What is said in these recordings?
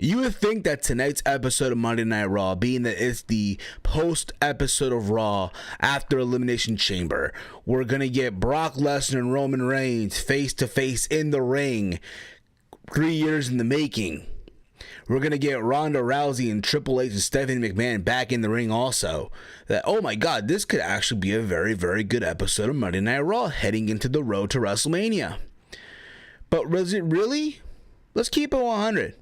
You would think that tonight's episode of Monday Night Raw, being that it's the post episode of Raw after Elimination Chamber, we're going to get Brock Lesnar and Roman Reigns face to face in the ring, 3 years in the making. We're going to get Ronda Rousey and Triple H and Stephanie McMahon back in the ring also. That, oh my God, this could actually be a very, very good episode of Monday Night Raw heading into the road to WrestleMania. But was it really? Let's keep it 100.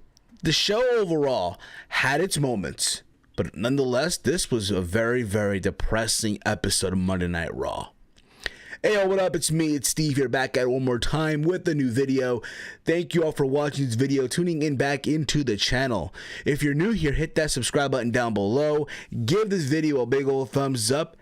The show overall had its moments, but nonetheless, this was a very, very depressing episode of Monday Night Raw. Hey, yo, what up? It's me, it's Steve here, back at it one more time with a new video. Thank you all for watching this video, tuning in back into the channel. If you're new here, hit that subscribe button down below. Give this video a big old thumbs up.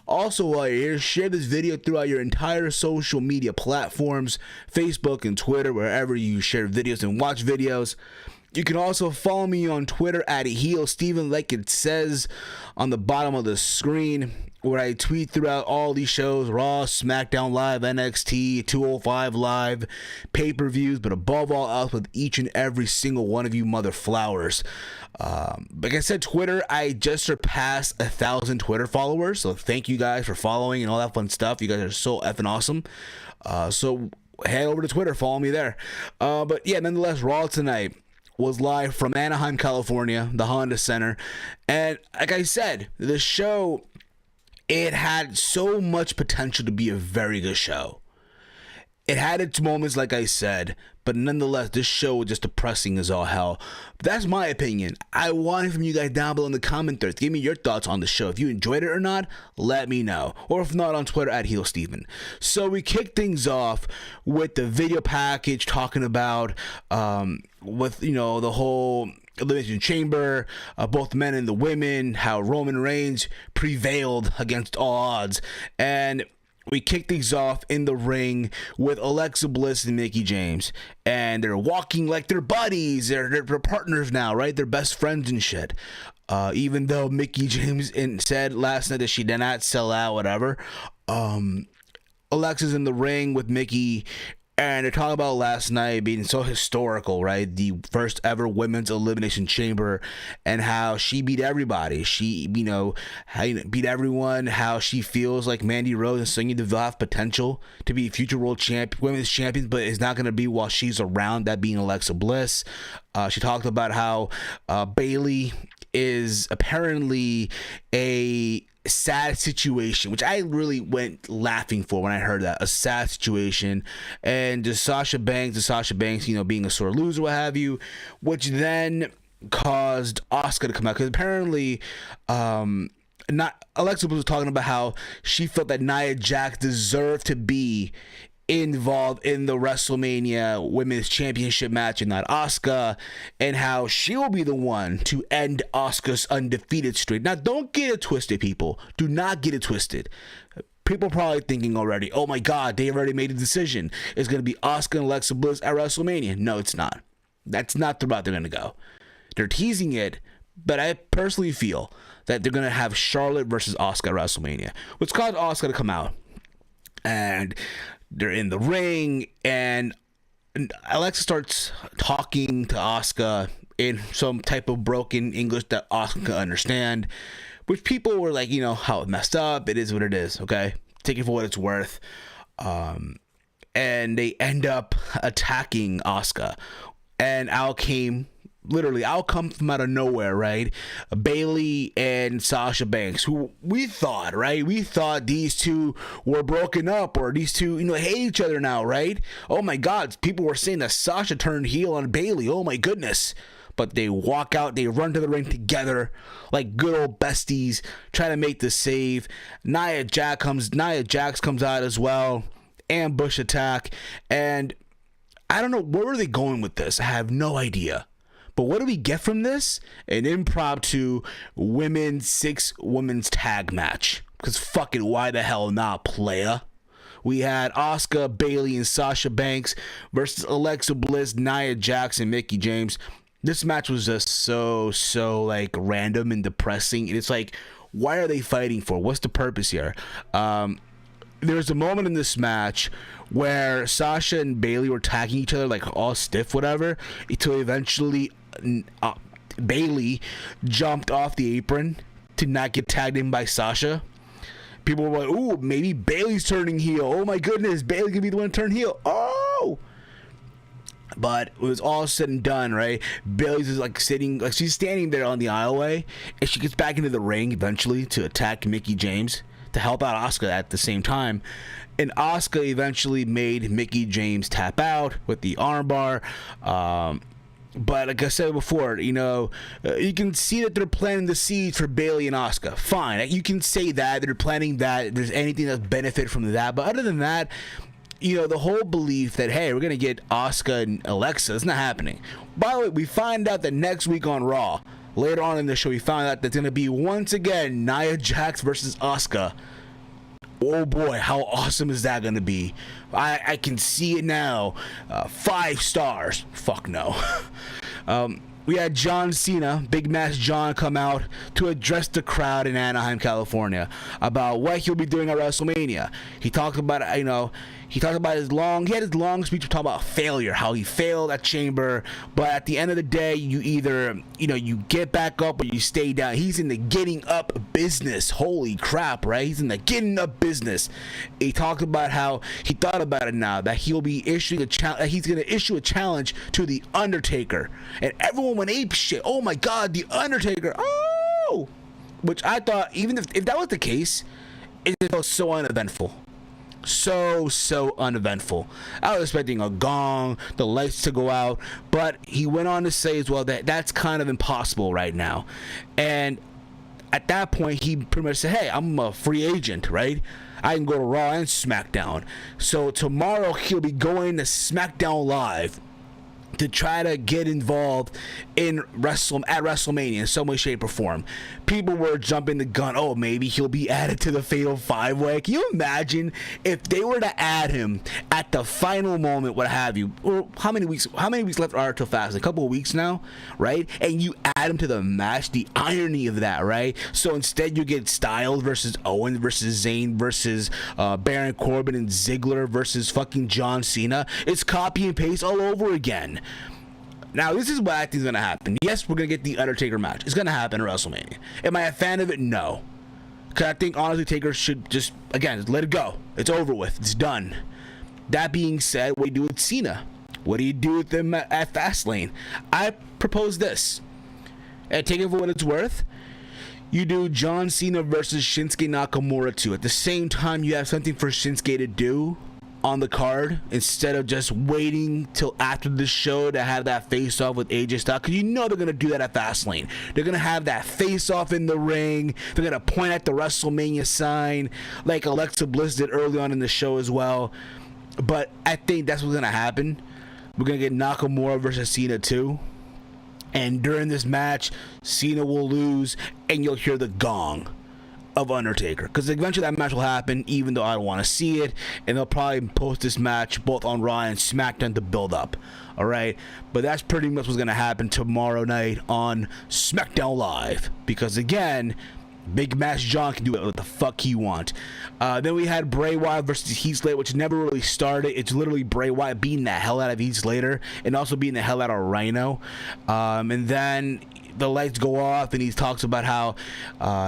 Also, while you're here, share this video throughout your entire social media platforms, Facebook and Twitter, wherever you share videos and watch videos. You can also follow me on Twitter at HeelSteven, like it says on the bottom of the screen, where I tweet throughout all these shows: Raw, SmackDown Live, NXT, 205 Live, pay-per-views, but above all else with each and every single one of you mother flowers. Like I said, Twitter, I just surpassed 1,000 Twitter followers, so thank you guys for following and all that fun stuff. You guys are so effing awesome. So head over to Twitter, follow me there. But yeah, nonetheless, Raw tonight was live from Anaheim, California, the Honda Center. And like I said, the show, it had so much potential to be a very good show. It had its moments, like I said, but nonetheless, this show was just depressing as all hell. But that's my opinion. I want it from you guys down below in the comment threads. Give me your thoughts on the show. If you enjoyed it or not, let me know. Or if not, on Twitter at HeelSteven. So we kicked things off with the video package talking about, with, you know, the whole Elimination Chamber, both men and the women, how Roman Reigns prevailed against all odds. And we kicked things off in the ring with Alexa Bliss and Mickie James, and they're walking like they're buddies. They're partners now, right? They're best friends and shit. Even though Mickie James said last night that she did not sell out, whatever. Alexa's in the ring with Mickie, and they're talking about last night being so historical, right? The first ever women's elimination chamber, and how she beat everybody. She, you know, beat everyone. How she feels like Mandy Rose and Sonya Deville have potential to be future women's champions, but it's not going to be while she's around. That being Alexa Bliss. She talked about how Bayley is apparently a sad situation, which I really went laughing for when I heard that. A sad situation. And just Sasha Banks, you know, being a sore loser, what have you, which then caused Asuka to come out, because apparently Alexa was talking about how she felt that Nia Jax deserved to be involved in the WrestleMania Women's Championship match and not Asuka, and how she will be the one to end Asuka's undefeated streak. Now, don't get it twisted, people. Do not get it twisted. People are probably thinking already, oh my God, they already made a decision. It's going to be Asuka and Alexa Bliss at WrestleMania. No, it's not. That's not the route they're going to go. They're teasing it, but I personally feel that they're going to have Charlotte versus Asuka at WrestleMania, which caused Asuka to come out. And they're in the ring, and Alexa starts talking to Asuka in some type of broken English that Asuka can understand, which people were like, you know, how it messed up. It is what it is, okay? Take it for what it's worth. And they end up attacking Asuka, and out come from out of nowhere, right? Bayley and Sasha Banks, who we thought these two were broken up, or these two, you know, hate each other now, right? Oh my God, people were saying that Sasha turned heel on Bayley. Oh my goodness. But they walk out, they run to the ring together like good old besties, trying to make the save. Nia Jax comes out as well, ambush attack, and I don't know, where were they going with this? I have no idea. But what do we get from this? An impromptu six women's tag match. Because fucking why the hell not, playa? We had Asuka, Bayley, and Sasha Banks versus Alexa Bliss, Nia Jax, and Mickie James. This match was just so like random and depressing. And it's like, why are they fighting for? What's the purpose here? There's a moment in this match where Sasha and Bayley were tagging each other like all stiff, whatever, until eventually Bailey jumped off the apron to not get tagged in by Sasha. People were like, ooh, maybe Bailey's turning heel. Oh my goodness, Bailey could be the one to turn heel. Oh! But it was all said and done, right? Bailey's is like sitting, like she's standing there on the aisleway, and she gets back into the ring eventually to attack Mickie James to help out Asuka at the same time. And Asuka eventually made Mickie James tap out with the armbar. But like I said before, you know, you can see that they're planting the seeds for Bailey and Asuka. Fine, you can say that they're planting that. If there's anything that's benefit from that, but other than that, you know, the whole belief that, hey, we're going to get Asuka and Alexa, it's not happening. By the way, we find out that next week on Raw, later on in the show, we found out that's going to be once again Nia Jax versus Asuka. Oh boy, how awesome is that going to be? I can see it now. 5 stars. Fuck no. We had John Cena, Big Match John, come out to address the crowd in Anaheim, California about what he'll be doing at WrestleMania. He talked about, you know, he had his long speech to talk about failure, how he failed at Chamber, but at the end of the day, you either, you know, you get back up or you stay down. He's in the getting up business. Holy crap, right? He's in the getting up business. He talked about how he thought about it now, that he'll be issuing a challenge, he's going to issue a challenge to The Undertaker. And everyone went ape shit. Oh my God, The Undertaker. Oh! Which I thought, even if that was the case, it was so uneventful. So uneventful. I was expecting a gong, the lights to go out, but he went on to say as well that that's kind of impossible right now. And at that point, he pretty much said, hey, I'm a free agent, right? I can go to Raw and SmackDown. So tomorrow he'll be going to SmackDown Live to try to get involved in WrestleMania in some way, shape, or form. People were jumping the gun. Oh, maybe he'll be added to the Fatal 5-Way. Can you imagine if they were to add him at the final moment, what have you? Or how many weeks left are till Fastlane? A couple of weeks now, right? And you add him to the match. The irony of that, right? So instead, you get Styles versus Owen versus Zayn versus Baron Corbin and Ziggler versus fucking John Cena. It's copy and paste all over again. Now, this is what I think is going to happen. Yes, we're going to get the Undertaker match. It's going to happen at WrestleMania. Am I a fan of it? No. Because I think, honestly, Taker should just let it go. It's over with. It's done. That being said, what do you do with Cena? What do you do with him at Fastlane? I propose this. And take it for what it's worth. You do John Cena versus Shinsuke Nakamura, too. At the same time, you have something for Shinsuke to do on the card instead of just waiting till after the show to have that face off with AJ Styles, because you know they're going to do that at Fastlane. They're going to have that face off in the ring. They're going to point at the WrestleMania sign like Alexa Bliss did early on in the show as well. But I think that's what's going to happen. We're going to get Nakamura versus Cena too. And during this match, Cena will lose and you'll hear the gong of Undertaker, because eventually that match will happen, even though I don't want to see it, and they'll probably post this match both on Raw and SmackDown to build up. All right, but that's pretty much what's going to happen tomorrow night on SmackDown Live, because again, Big Match John can do what the fuck he wants. Then we had Bray Wyatt versus Heath Slater, which never really started. It's literally Bray Wyatt beating the hell out of Heath Slater and also beating the hell out of Rhino. And then the lights go off and he talks about how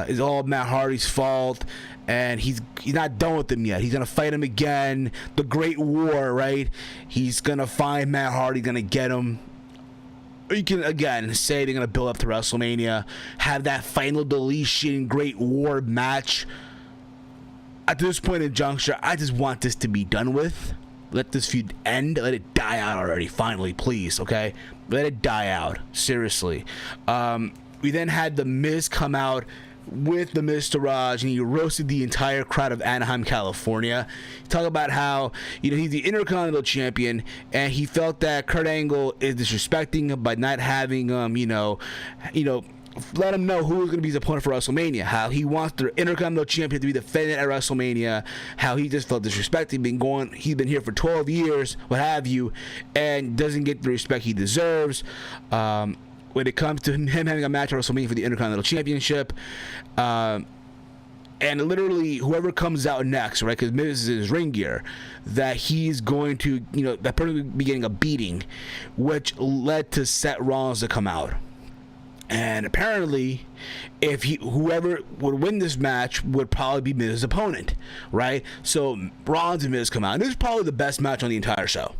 it's all Matt Hardy's fault and he's not done with him yet. He's gonna fight him again. The Great War, right? He's gonna find Matt Hardy, gonna get him. Or you can again say they're gonna build up to WrestleMania, have that final deletion Great War match. At this point in juncture, I just want this to be done with. Let this feud end. Let it die out already. Finally, please. Okay, let it die out. Seriously. We then had The Miz come out with the Miztourage, and he roasted the entire crowd of Anaheim, California. He talked about how, you know, he's the Intercontinental Champion, and he felt that Kurt Angle is disrespecting him by not having let him know who was going to be his opponent for WrestleMania. How he wants the Intercontinental Champion to be defended at WrestleMania. How he just felt disrespected. He's been here for 12 years, what have you, and doesn't get the respect he deserves. When it comes to him having a match at WrestleMania for the Intercontinental Championship, and literally whoever comes out next, right, because Miz is in his ring gear, that he's going to, that person will be getting a beating, which led to Seth Rollins to come out. And apparently, if whoever would win this match would probably be Miz's opponent, right? So Rollins and Miz come out, and this is probably the best match on the entire show.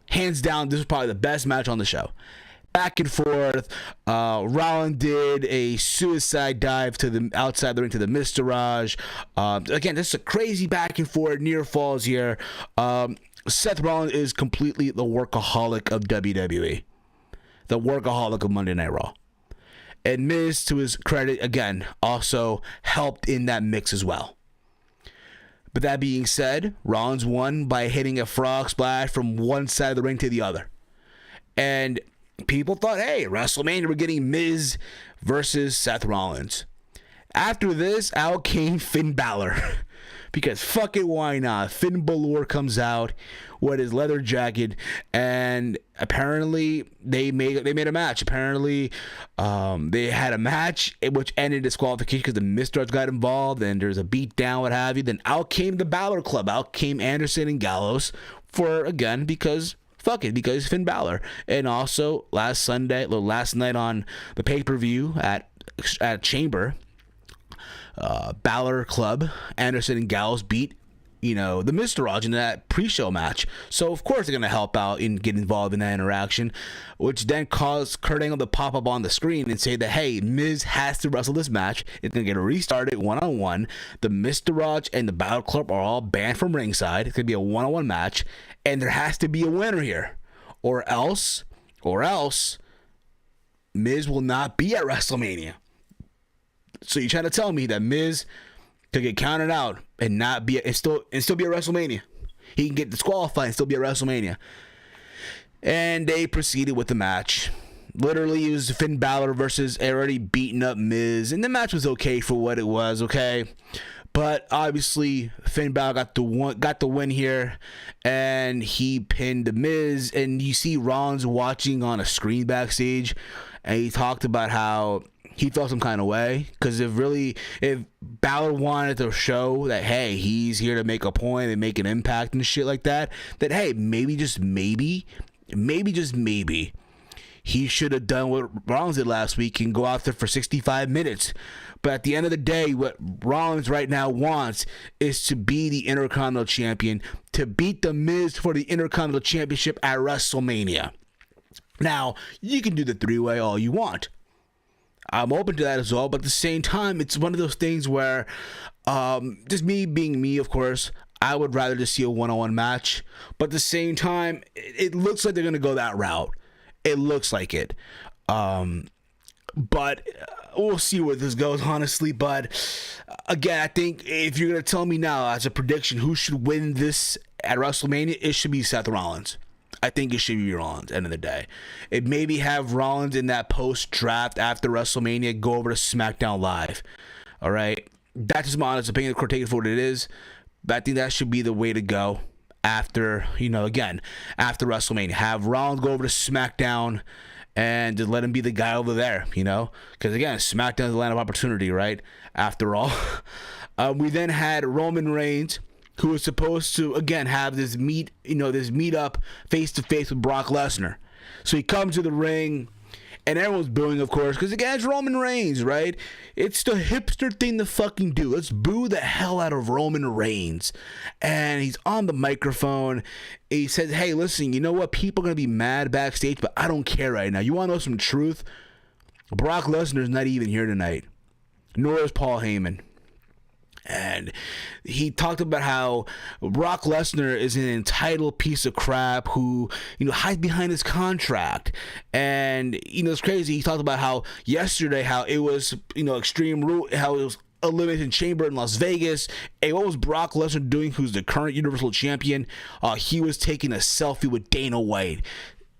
Hands down, this is probably the best match on the show. Back and forth. Rollins did a suicide dive to the outside the ring to the Miztourage. Again, this is a crazy back and forth, near falls here. Seth Rollins is completely the workaholic of WWE, the workaholic of Monday Night Raw. And Miz, to his credit, again, also helped in that mix as well. But that being said, Rollins won by hitting a frog splash from one side of the ring to the other. And people thought, hey, WrestleMania, we're getting Miz versus Seth Rollins. After this, out came Finn Balor. Because fuck it, why not? Finn Balor comes out with his leather jacket, and apparently they made a match. Apparently, they had a match which ended disqualification because the Miztourage got involved, and there's a beatdown, what have you. Then out came the Balor Club. Out came Anderson and Gallows because Finn Balor. And also last night on the pay-per-view at Chamber, Balor Club, Anderson and Gallows beat, the Miztourage in that pre-show match. So of course they're going to help out and get involved in that interaction, which then caused Kurt Angle to pop up on the screen and say that, hey, Miz has to wrestle this match. It's going to get restarted one-on-one. The Miztourage and the Balor Club are all banned from ringside. It's going to be a one-on-one match, and there has to be a winner here. Or else, Miz will not be at WrestleMania. So you're trying to tell me that Miz could get counted out and not be and still be at WrestleMania? He can get disqualified and still be at WrestleMania. And they proceeded with the match. Literally, it was Finn Balor versus already beaten up Miz, and the match was okay for what it was, okay. But obviously, Finn Balor got the win here, and he pinned the Miz. And you see Rollins watching on a screen backstage, and he talked about how he felt some kind of way, because if Balor wanted to show that, hey, he's here to make a point and make an impact and shit like that, hey, maybe he should have done what Rollins did last week and go out there for 65 minutes. But at the end of the day, what Rollins right now wants is to be the Intercontinental Champion, to beat The Miz for the Intercontinental Championship at WrestleMania. Now, you can do the three-way all you want. I'm open to that as well, but at the same time, it's one of those things where, just me being me, of course, I would rather just see a one-on-one match. But at the same time, it looks like they're going to go that route. It looks like it. But we'll see where this goes, honestly. But again, I think if you're going to tell me now as a prediction who should win this at WrestleMania, it should be Seth Rollins. I think it should be Rollins, end of the day. It maybe have Rollins in that post-draft after WrestleMania go over to SmackDown Live. All right? That's just my honest opinion. Of course, take it for what it is. But I think that should be the way to go after, after WrestleMania. Have Rollins go over to SmackDown and just let him be the guy over there, Because, again, SmackDown is a land of opportunity, right? After all. We then had Roman Reigns, who was supposed to, again, have this meet up face-to-face with Brock Lesnar. So he comes to the ring, and everyone's booing, of course, because, again, it's Roman Reigns, right? It's the hipster thing to fucking do. Let's boo the hell out of Roman Reigns. And he's on the microphone. He says, hey, listen, you know what? People are going to be mad backstage, but I don't care right now. You want to know some truth? Brock Lesnar's not even here tonight. Nor is Paul Heyman. And he talked about how Brock Lesnar is an entitled piece of crap who, hides behind his contract. And, it's crazy. He talked about how yesterday, how it was, Extreme Rule, how it was Elimination Chamber in Las Vegas. And what was Brock Lesnar doing, who's the current Universal Champion? He was taking a selfie with Dana White,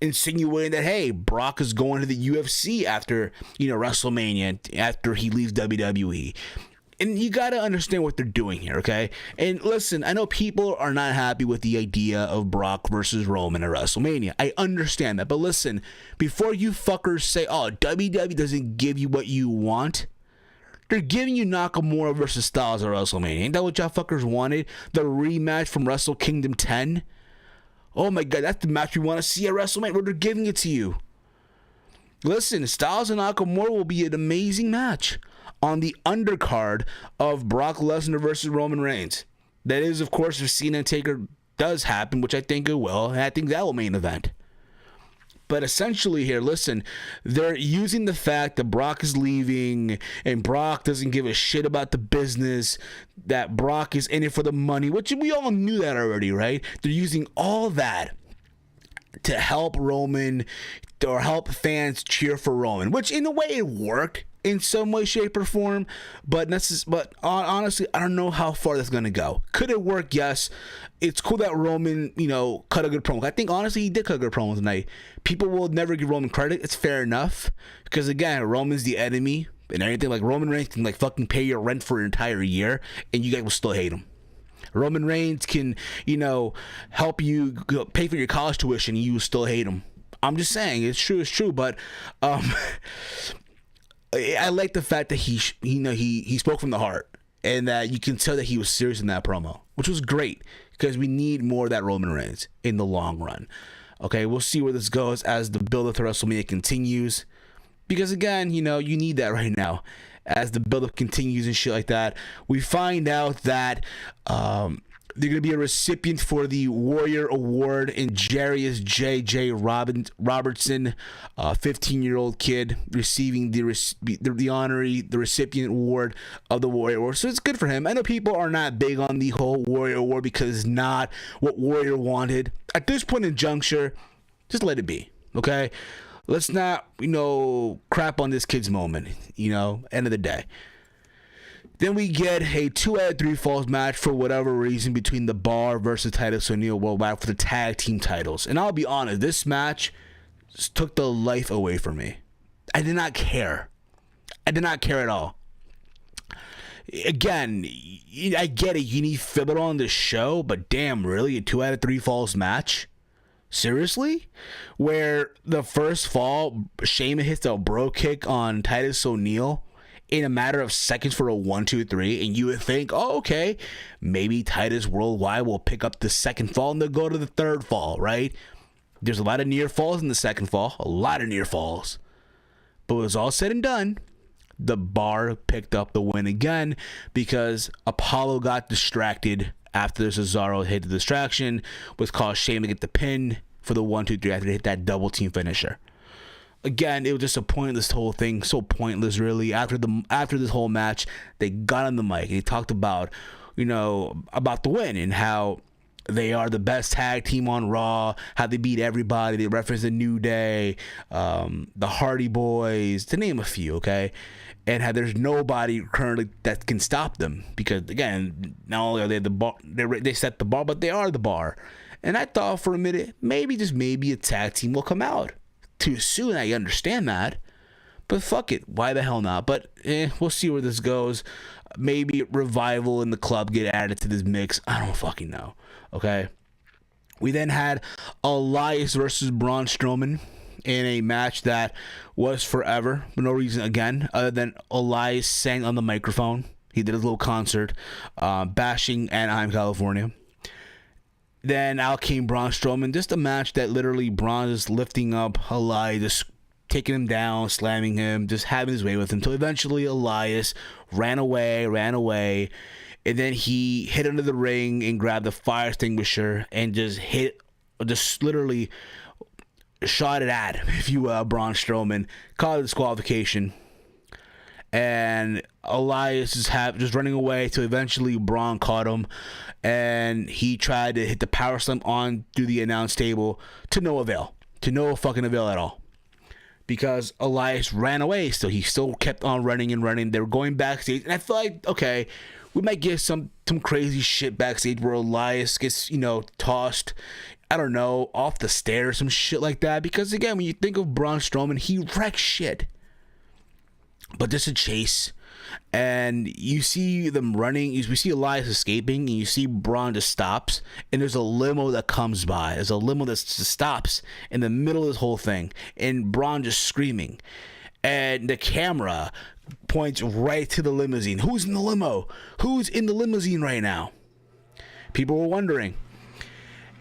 insinuating that, hey, Brock is going to the UFC after, WrestleMania, after he leaves WWE. And you got to understand what they're doing here, okay? And listen, I know people are not happy with the idea of Brock versus Roman at WrestleMania. I understand that. But listen, before you fuckers say, oh, WWE doesn't give you what you want, They're giving you Nakamura versus Styles at WrestleMania. Ain't that what y'all fuckers wanted? The rematch from Wrestle Kingdom 10? Oh my god, that's the match we want to see at WrestleMania. They're giving it to you. Listen, Styles and Nakamura will be an amazing match on the undercard of Brock Lesnar versus Roman Reigns. That is, of course, if Cena and Taker does happen, which I think it will, and I think that will main event. But essentially here, listen, they're using the fact that Brock is leaving and Brock doesn't give a shit about the business, that Brock is in it for the money, which we all knew that already, right? They're using all that to help Roman or help fans cheer for Roman, which in a way it worked in some way, shape, or form, but honestly, I don't know how far that's going to go. Could it work? Yes. It's cool that Roman, cut a good promo. I think, honestly, he did cut a good promo tonight. People will never give Roman credit. It's fair enough, because, again, Roman's the enemy and everything. Like, Roman Reigns can, fucking pay your rent for an entire year, and you guys will still hate him. Roman Reigns can, help you pay for your college tuition, and you will still hate him. I'm just saying, it's true, but, I like the fact that he spoke from the heart, and that you can tell that he was serious in that promo, which was great, because we need more of that Roman Reigns in the long run. Okay, we'll see where this goes as the build-up to WrestleMania continues, because again, you need that right now. As the build-up continues and shit like that, we find out that they're going to be a recipient for the Warrior Award in Jarius J.J. Robertson, a 15-year-old kid receiving the recipient award of the Warrior Award. So it's good for him. I know people are not big on the whole Warrior Award because it's not what Warrior wanted. At this point in juncture, just let it be, okay? Let's not, crap on this kid's moment, end of the day. Then we get a 2 out of 3 falls match for whatever reason between The Bar versus Titus O'Neil Worldwide for the tag team titles. And I'll be honest, this match just took the life away from me. I did not care. I did not care at all. Again, I get it. You need filler on the show, but damn, really? A 2 out of 3 falls match? Seriously? Where the first fall, Sheamus hits a bro kick on Titus O'Neil in a matter of seconds for a 1-2-3, and you would think, oh, okay, maybe Titus Worldwide will pick up the second fall and they'll go to the third fall, right? There's a lot of near falls in the second fall, a lot of near falls. But when it was all said and done, The Bar picked up the win again because Apollo got distracted after the Cesaro hit the distraction, which caused Sheamus to get the pin for the 1-2-3 after they hit that double team finisher. Again, it was just a pointless whole thing, so pointless really. After this whole match, they got on the mic and they talked about, about the win and how they are the best tag team on Raw, how they beat everybody. They referenced the New Day, the Hardy Boys, to name a few, okay? And how there's nobody currently that can stop them because, again, not only are they the bar, they set the bar, but they are the bar. And I thought for a minute, maybe a tag team will come out. Too soon, I understand that, but fuck it, why the hell not? But we'll see where this goes. Maybe Revival and the Club get added to this mix. I don't fucking know. Okay, we then had Elias versus Braun Strowman in a match that was forever for no reason again other than Elias sang on the microphone. He did a little concert bashing Anaheim, California. Then out came Braun Strowman, just a match that literally Braun is lifting up Elias, just taking him down, slamming him, just having his way with him, until eventually Elias ran away, and then he hit under the ring and grabbed the fire extinguisher and just literally shot it at him, if you will, Braun Strowman, called it disqualification. And Elias is just running away till eventually Braun caught him, and he tried to hit the power slam on through the announce table to no avail, to no fucking avail at all, because Elias ran away. So he still kept on running and running. They were going backstage, and I feel like, okay, we might get some crazy shit backstage where Elias gets, tossed, I don't know, off the stairs, some shit like that. Because again, when you think of Braun Strowman, he wrecks shit. But there's a chase, and you see them running. We see Elias escaping, and you see Braun just stops, and there's a limo that comes by. There's a limo that just stops in the middle of this whole thing, and Braun just screaming. and the camera points right to the limousine. Who's in the limo? Who's in the limousine right now? People were wondering.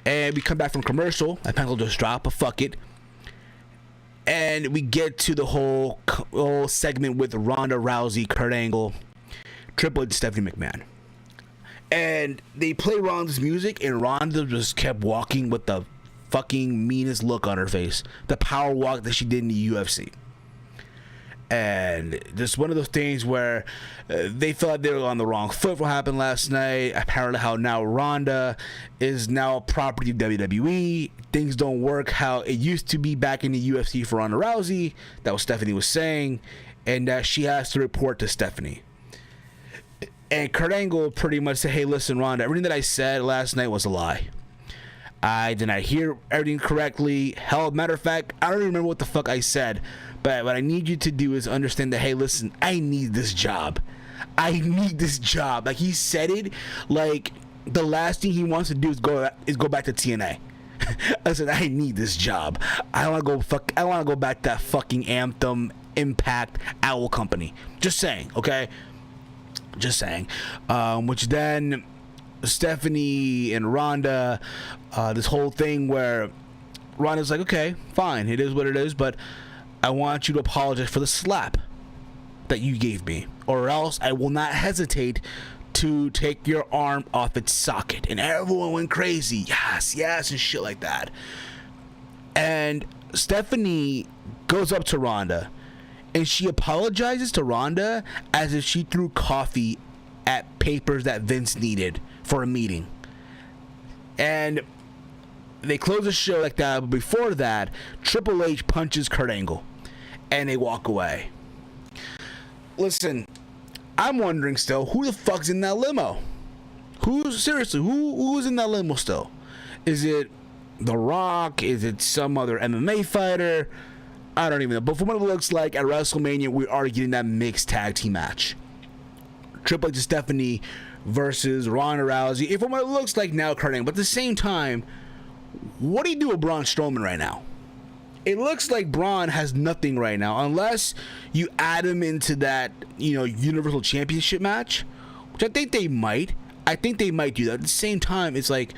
And we come back from commercial. My pencil just dropped, but fuck it. And we get to the whole segment with Ronda Rousey, Kurt Angle, Triple H, and Stephanie McMahon. And they play Ronda's music, and Ronda just kept walking with the fucking meanest look on her face. The power walk that she did in the UFC. And just one of those things where they thought they were on the wrong foot for what happened last night. Apparently how now Ronda is now a property of WWE. Things don't work how it used to be back in the UFC for Ronda Rousey. That was Stephanie was saying. And that she has to report to Stephanie. And Kurt Angle pretty much said, hey, listen, Ronda, everything that I said last night was a lie. I did not hear everything correctly. Hell, matter of fact, I don't even remember what the fuck I said. But what I need you to do is understand that, hey, listen, I need this job. I need this job. Like, he said it like the last thing he wants to do is go back to TNA. I said, I need this job. I want to go back to that fucking Anthem, Impact, Owl Company. Just saying, okay? Just saying. Which then Stephanie and Ronda, this whole thing where Ronda's like, okay, fine, it is what it is, but I want you to apologize for the slap that you gave me, or else I will not hesitate to take your arm off its socket. And everyone went crazy. Yes, yes, and shit like that. And Stephanie goes up to Ronda, and she apologizes to Ronda as if she threw coffee at papers that Vince needed for a meeting. And they close the show like that, but before that, Triple H punches Kurt Angle, and they walk away. Listen, I'm wondering still, who the fuck's in that limo? Who's in that limo still? Is it The Rock? Is it some other MMA fighter? I don't even know. But from what it looks like, at WrestleMania, we are getting that mixed tag team match. Triple H and Stephanie versus Ronda Rousey. From what it looks like now, Kurt Angle. But at the same time, what do you do with Braun Strowman right now? It looks like Braun has nothing right now, unless you add him into that, Universal Championship match, which I think they might. I think they might do that. At the same time, it's like,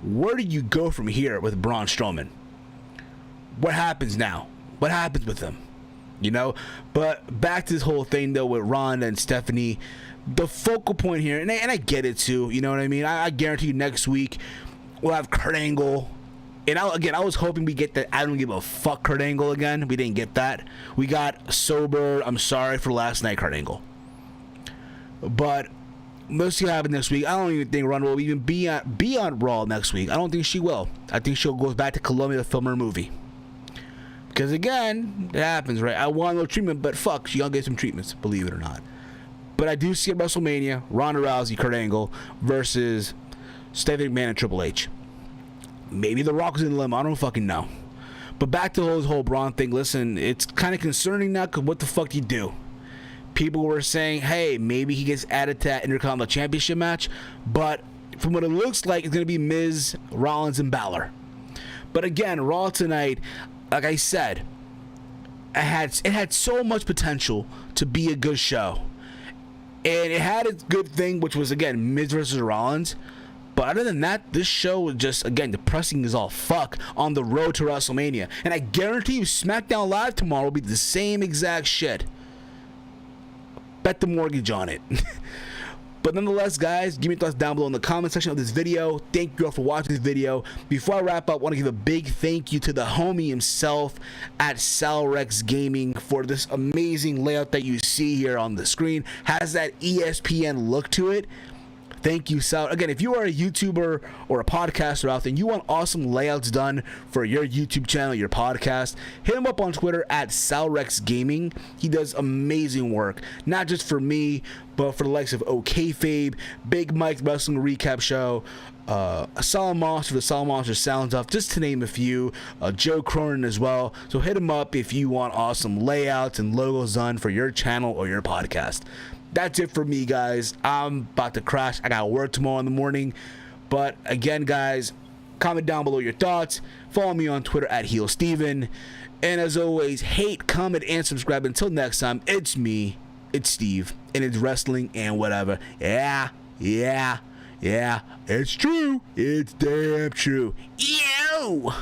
where do you go from here with Braun Strowman? What happens now? What happens with him? But back to this whole thing though with Ronda and Stephanie, the focal point here, and I get it too. You know what I mean? I guarantee you next week we'll have Kurt Angle. And I was hoping we get that I don't give a fuck Kurt Angle again. We didn't get that. We got sober, I'm sorry for last night Kurt Angle. But let's see what happens next week. I don't even think Ronda will even be on Raw next week. I don't think she will. I think she'll go back to Colombia to film her movie. Because again, it happens, right? I want no treatment, but fuck, she'll get some treatments, believe it or not. But I do see at WrestleMania, Ronda Rousey, Kurt Angle versus Stephanie McMahon and Triple H. Maybe The Rock was in the limo. I don't fucking know. But back to this whole Braun thing. Listen, it's kind of concerning now because what the fuck do you do? People were saying, hey, maybe he gets added to that Intercontinental Championship match. But from what it looks like, it's going to be Miz, Rollins, and Balor. But again, Raw tonight, like I said, it had so much potential to be a good show. And it had its good thing, which was, again, Miz versus Rollins. But other than that, this show was just, again, depressing as all fuck on the road to WrestleMania. And I guarantee you SmackDown Live tomorrow will be the same exact shit. Bet the mortgage on it. But nonetheless, guys, give me your thoughts down below in the comment section of this video. Thank you all for watching this video. Before I wrap up, I want to give a big thank you to the homie himself at Salrex Gaming for this amazing layout that you see here on the screen. Has that ESPN look to it. Thank you, Sal. Again, if you are a YouTuber or a podcaster out there and you want awesome layouts done for your YouTube channel, your podcast, hit him up on Twitter at Salrex Gaming. He does amazing work, not just for me, but for the likes of OKFabe, Big Mike Wrestling Recap Show, Solid Monster, the Solid Monster Sounds Off, just to name a few, Joe Cronin as well. So hit him up if you want awesome layouts and logos done for your channel or your podcast. That's it for me, guys. I'm about to crash. I got work tomorrow in the morning. But again, guys, Comment down below your thoughts. Follow me on Twitter at HeelSteven. And as always, hate, comment, and subscribe. Until next time, it's me, it's Steve, and it's wrestling and whatever. Yeah, it's true. It's damn true. Ew!